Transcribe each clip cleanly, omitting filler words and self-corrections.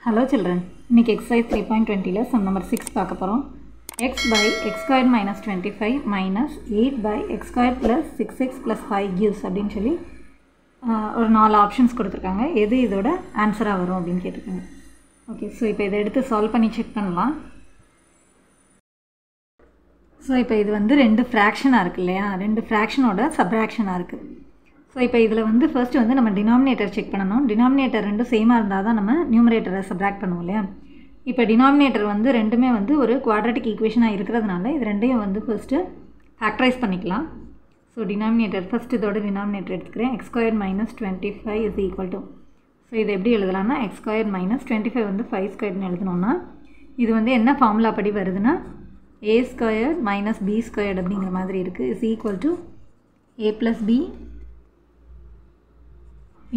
Hello children, இன்னைக்கு exercise 3.20 sum number 6 பார்க்க போறோம். X by x squared minus 25 minus 8 by x squared plus 6x plus 5 gives அப்படினு சொல்லி ஒரு நாலு ஆப்ஷன்ஸ் கொடுத்திருக்காங்க. எது இதோட ஆன்சரா வரும் அப்படினு கேட்டிருக்காங்க. ஓகே, சோ இப்போ இத எடுத்து சால்வ் பண்ணி செக் பண்ணலாம். சோ இப்போ இது வந்து ரெண்டு ஃபிராக்ஷனா இருக்கு இல்லையா? ரெண்டு ஃபிராக்ஷனோட சப்ட்ராக்ஷனா இருக்கு. ஸோ இப்போ இதில் வந்து ஃபர்ஸ்ட் வந்து நம்ம டினாமினேட்டர் செக் பண்ணணும். டினாமினேட்டர் ரெண்டும் சேமாக இருந்தால் தான் நம்ம நியூமரேட்டரை சப்ராக்ட் பண்ணுவோம் இல்லையா? இப்போ டினாமினேட்டர் வந்து ரெண்டுமே வந்து ஒரு குவாட்ரட்டிக் ஈக்குவேஷனாக இருக்கிறதுனால இது ரெண்டையும் வந்து ஃபர்ஸ்ட்டு ஃபேக்டரைஸ் பண்ணிக்கலாம். ஸோ டினாமினேட்டர் ஃபர்ஸ்ட் இதோட டினாமினேட்டர் எடுத்துக்கிறேன். X square minus 25 is equal to, so இது எப்படி எழுதலாம்னா எக்ஸ் ஸ்கொயர் மைனஸ் 25 வந்து 5 ஸ்கொயர்னு எழுதணும்னா இது வந்து என்ன ஃபார்முலா படி வருதுன்னா A square minus B squared அப்படிங்கிற மாதிரி இருக்குது. Is equal to A plus B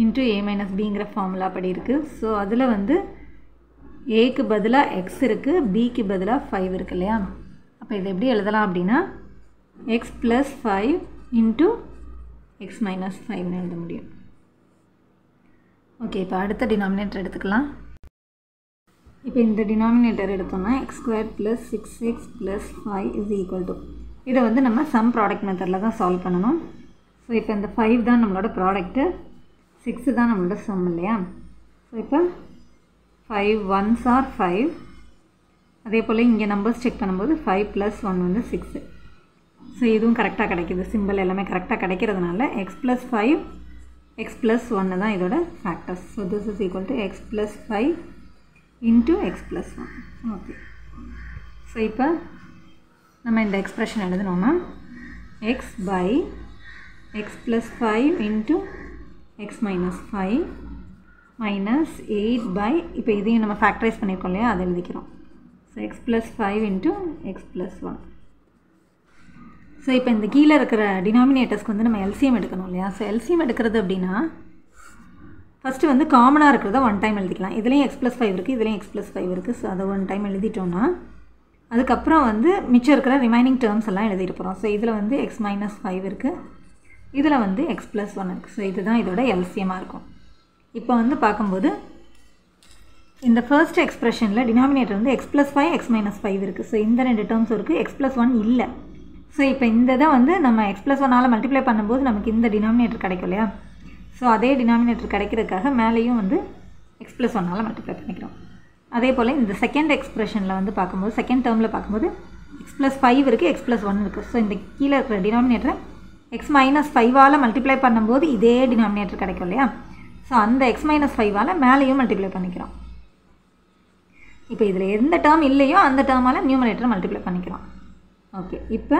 into a minus bங்கிற ஃபார்முலா படி இருக்குது. ஸோ அதில் வந்து ஏக்கு பதிலாக எக்ஸ் இருக்குது, பிக்கு பதிலாக 5 இருக்கு இல்லையா? அப்போ இதை எப்படி எழுதலாம் அப்படின்னா X plus 5 into X minus 5ன்னு எழுத முடியும். ஓகே, இப்போ அடுத்த டினாமினேட்டர் எடுத்துக்கலாம். இப்போ இந்த டினாமினேட்டர் எடுத்தோம்னா X square plus 6x plus 5 is equal to, இதை வந்து நம்ம சம் ப்ராடக்ட் மெத்தடில் தான் சால்வ் பண்ணணும். ஸோ இப்போ இந்த 5 தான் நம்மளோட ப்ராடக்ட்டு, 6 தான் நம்மளோட சம் இல்லையா? ஸோ இப்போ 5 1s are 5. அதே போல் இங்கே நம்பர்ஸ் செக் பண்ணும்போது 5 + 1 வந்து 6. ஸோ இதுவும் கரெக்டாக கிடைக்கிது, சிம்பிள் எல்லாமே கரெக்டாக கிடைக்கிறதுனால எக்ஸ் ப்ளஸ் 5 எக்ஸ் ப்ளஸ் 1 தான் இதோட factors. So this is equal to X plus 5 into X plus 1. Okay, so இப்போ நம்ம இந்த எக்ஸ்ப்ரெஷன் எழுதணும்னா X by X plus 5 into x minus 5 minus 8 by, இப்போ இதையும் நம்ம ஃபேக்டரைஸ் பண்ணியிருக்கோம் இல்லையா, அதை எழுதிக்கிறோம். So x plus 5 into x plus 1. So இப்போ இந்த கீழே இருக்கிற டினாமினேட்டர்ஸ்க்கு வந்து நம்ம எல்சிஎம் எடுக்கணும் இல்லையா? ஸோ எல்சிஎம் எடுக்கிறது அப்படின்னா ஃபஸ்ட்டு வந்து காமனாக இருக்கிறத ஒன் டைம் எழுதிக்கலாம். இதுலேயும் x plus 5 இருக்குது, இதுலேயும் x plus 5 இருக்குது. ஸோ அதை ஒன் டைம் எழுதிட்டோன்னா அதுக்கப்புறம் வந்து மிச்சம் இருக்கிற ரிமைனிங் டேர்ம்ஸ் எல்லாம் எழுதிட்டு போகிறோம். ஸோ இதில் வந்து x minus 5 இருக்குது, இதில் வந்து x plus 1 இருக்குது. ஸோ இதுதான் இதோட எல்சிஎமாக இருக்கும். இப்போ வந்து பார்க்கும்போது இந்த ஃபர்ஸ்ட் எக்ஸ்ப்ரெஷனில் டினாமினேட்டர் வந்து x plus 5 x minus 5 இருக்குது. ஸோ இந்த ரெண்டு டேர்ம்ஸ் இருக்குது, x plus 1 இல்லை. ஸோ இப்போ இந்த இதை வந்து நம்ம x plus 1ஆல் மல்டிப்ளை பண்ணும்போது நமக்கு இந்த டினாமினேட்டர் கிடைக்கும் இல்லையா? ஸோ அதே டினாமினேட்டர் கிடைக்கிறதுக்காக மேலேயும் வந்து x plus 1ஆல் மல்டிப்ளை பண்ணிக்கிறோம். அதே போல் இந்த செகண்ட் எக்ஸ்ப்ரெஷனில் வந்து பார்க்கும்போது செகண்ட் டேர்மில் பார்க்கும்போது x plus 5 இருக்குது, x plus 1 இருக்குது. ஸோ இந்த கீழே இருக்கிற டினாமினேட்டரை x minus 5ஆல் மல்டிப்ளை பண்ணும்போது இதே டினாமினேட்டர் கிடைக்கும் இல்லையா? ஸோ அந்த x minus 5ஆல் மேலேயும் மல்டிப்ளை பண்ணிக்கிறோம். இப்போ இதில் எந்த டேர்ம் இல்லையோ அந்த டேர்மால் நியூமரேட்டரை மல்டிப்ளை பண்ணிக்கிறோம். ஓகே, இப்போ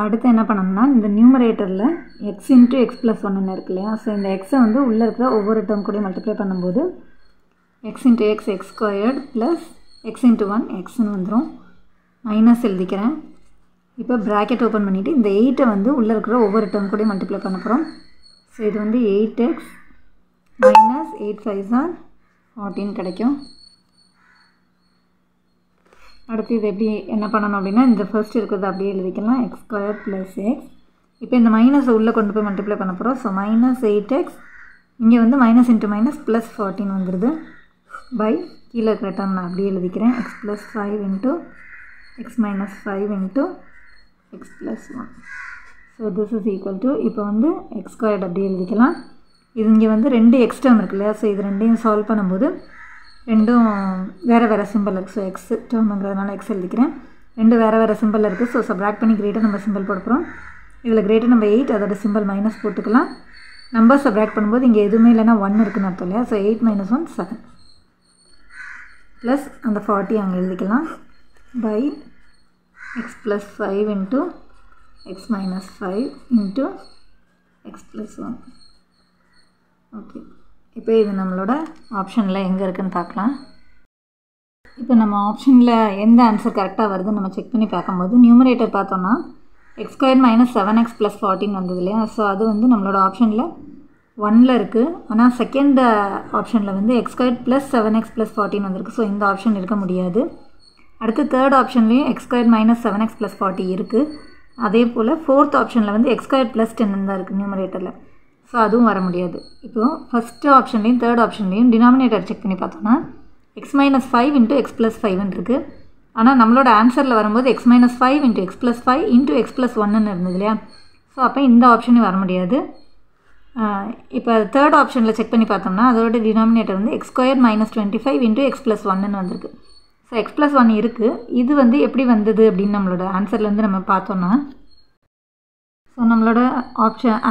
அடுத்து என்ன பண்ணணும்னா இந்த நியூமரேட்டரில் x இன்ட்டு எக்ஸ் ப்ளஸ் 1 இருக்கு இல்லையா? ஸோ இந்த எக்ஸை வந்து உள்ளே இருக்கிற ஒவ்வொரு டேர்ம் கூட மல்டிப்ளை பண்ணும்போது x into X X squared plus x into 1 எக்ஸ்ன்னு வந்துடும். மைனஸ் எழுதிக்கிறேன். இப்போ ப்ராக்கெட் ஓப்பன் பண்ணிவிட்டு இந்த 8 வந்து உள்ளே இருக்கிற ஒவ்வொரு டேர்ம் கூட மல்டிப்ளை பண்ண போகிறோம். ஸோ இது வந்து 8x மைனஸ் 8 5s are 14 கிடைக்கும். அடுத்து இது எப்படி என்ன பண்ணணும் அப்படின்னா இந்த ஃபர்ஸ்ட் இருக்கிறது அப்படியே எழுதிக்கலாம், எக்ஸ் ஸ்கொயர் ப்ளஸ் எக்ஸ். இப்போ இந்த மைனஸை உள்ளே கொண்டு போய் மல்டிப்ளை பண்ண போகிறோம். ஸோ மைனஸ் 8x இங்கே வந்து மைனஸ் இன்ட்டு மைனஸ் ப்ளஸ் 14 வந்துடுது. பை கீழே இருக்கிற டேர்ம் நான் அப்படியே எழுதிக்கிறேன், X plus 5 into X minus 5 into x plus 1. So this is equal to, இப்போ வந்து எக்ஸ் ஸ்கொயர்டு அப்படியே எழுதிக்கலாம். இது இங்கே வந்து ரெண்டு எக்ஸ் டேர்ம் இருக்கு இல்லையா? ஸோ இது ரெண்டையும் சால்வ் பண்ணும்போது ரெண்டும் வேறு வேறு சிம்பிள் இருக்குது. ஸோ எக்ஸ் டேர்முங்கிறதுனால எக்ஸ் எழுதிக்கிறேன். ரெண்டு வேறு வேறு சிம்பிள் இருக்குது. ஸோ சப்ராக்ட் பண்ணி கிரேட்டர் நம்பர் சிம்பிள் போட போகிறோம். இதில் கிரேட்டர் நம்பர் 8, அதோட சிம்பிள் மைனஸ் போட்டுக்கலாம். நம்பர் சப்ராக்ட் பண்ணும்போது இங்கே எதுவுமே இல்லைன்னா 1 இருக்குன்னு அர்த்தம் இல்லையா? ஸோ 8 minus 1 7 ப்ளஸ் அந்த 40 அங்கே எழுதிக்கலாம். By x plus 5 into x minus 5 into x plus 1. Okay, இப்போ இது நம்மளோட ஆப்ஷனில் எங்கே இருக்குதுன்னு பார்க்கலாம். இப்போ நம்ம ஆப்ஷனில் எந்த ஆன்சர் கரெக்டாக வருதுன்னு நம்ம செக் பண்ணி பார்க்கும்போது நியூமரேட்டர் பார்த்தோன்னா x square minus 7x plus 14 வந்தது இல்லையா? ஸோ அது வந்து நம்மளோட ஆப்ஷனில் 1ல் இருக்குது. ஆனால் செகண்ட் ஆப்ஷனில் வந்து x square plus 7x plus 14 வந்திருக்கு. ஸோ இந்த ஆப்ஷன் இருக்க முடியாது. அடுத்து தேர்ட் ஆப்ஷன்லேயும் X square minus 7x plus 40 இருக்குது. அதே போல் ஃபோர்த் ஆப்ஷனில் வந்து எக்ஸ் ஸ்கொயர் ப்ளஸ் 10 தான் இருக்குது நியூமரேட்டரில். ஸோ அதுவும் வர முடியாது. இப்போது ஃபஸ்ட்டு ஆப்ஷன்லேயும் தேர்ட் ஆப்ஷன்லேயும் டினாமினேட்டர் செக் பண்ணி பார்த்தோன்னா x - 5 × x + 5 இருக்குது. ஆனால் நம்மளோட ஆன்சரில் வரும்போது x - 5 × x + 5 × x + 1 இருந்தது இல்லையா? ஸோ அப்போ இந்த ஆப்ஷனும் வர முடியாது. இப்போ தேர்ட் ஆப்ஷனில் செக் பண்ணி பார்த்தோம்னா அதோட டினாமினேட்டர் வந்து x² - 25 × x + 1 வந்திருக்கு. ஸோ x + 1 இருக்குது. இது வந்து எப்படி வந்தது அப்படின்னு நம்மளோட ஆன்சர்லேருந்து நம்ம பார்த்தோன்னா, ஸோ நம்மளோட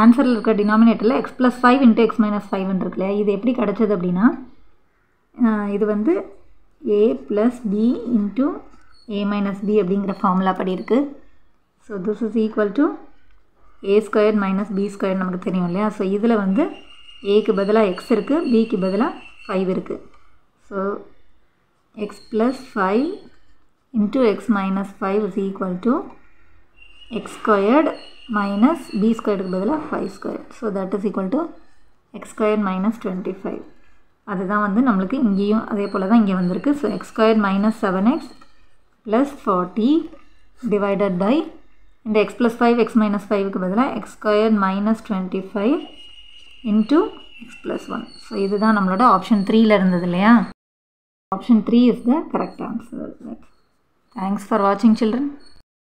ஆன்சரில் இருக்க டினாமினேட்டரில் x + 5 × x - 5 இருக்கு இல்லையா? இது எப்படி கிடச்சது அப்படின்னா, இது வந்து a + b × a - b அப்படிங்கிற ஃபார்முலா படி இருக்குது. So this is equal to a² - b² நமக்கு தெரியும் இல்லையா? ஸோ இதில் வந்து ஏக்கு பதிலாக x இருக்குது, பிக்கு பதிலாக 5 இருக்குது. So x + 5 × x - 5 is equal to x² - b²க்கு பதிலாக 5². So that is equal to x² - 25. அதுதான் வந்து நம்மளுக்கு இங்கேயும் அதே போல் தான் இங்கே வந்திருக்கு. So x² - 7x + 40 divided by இந்த x + 5 x - 5க்கு பதிலாக x² - 25 × x + 1. ஸோ இதுதான் நம்மளோட ஆப்ஷன் 3ல் இருந்தது இல்லையா? Option 3 is the correct answer. Thanks for watching, children.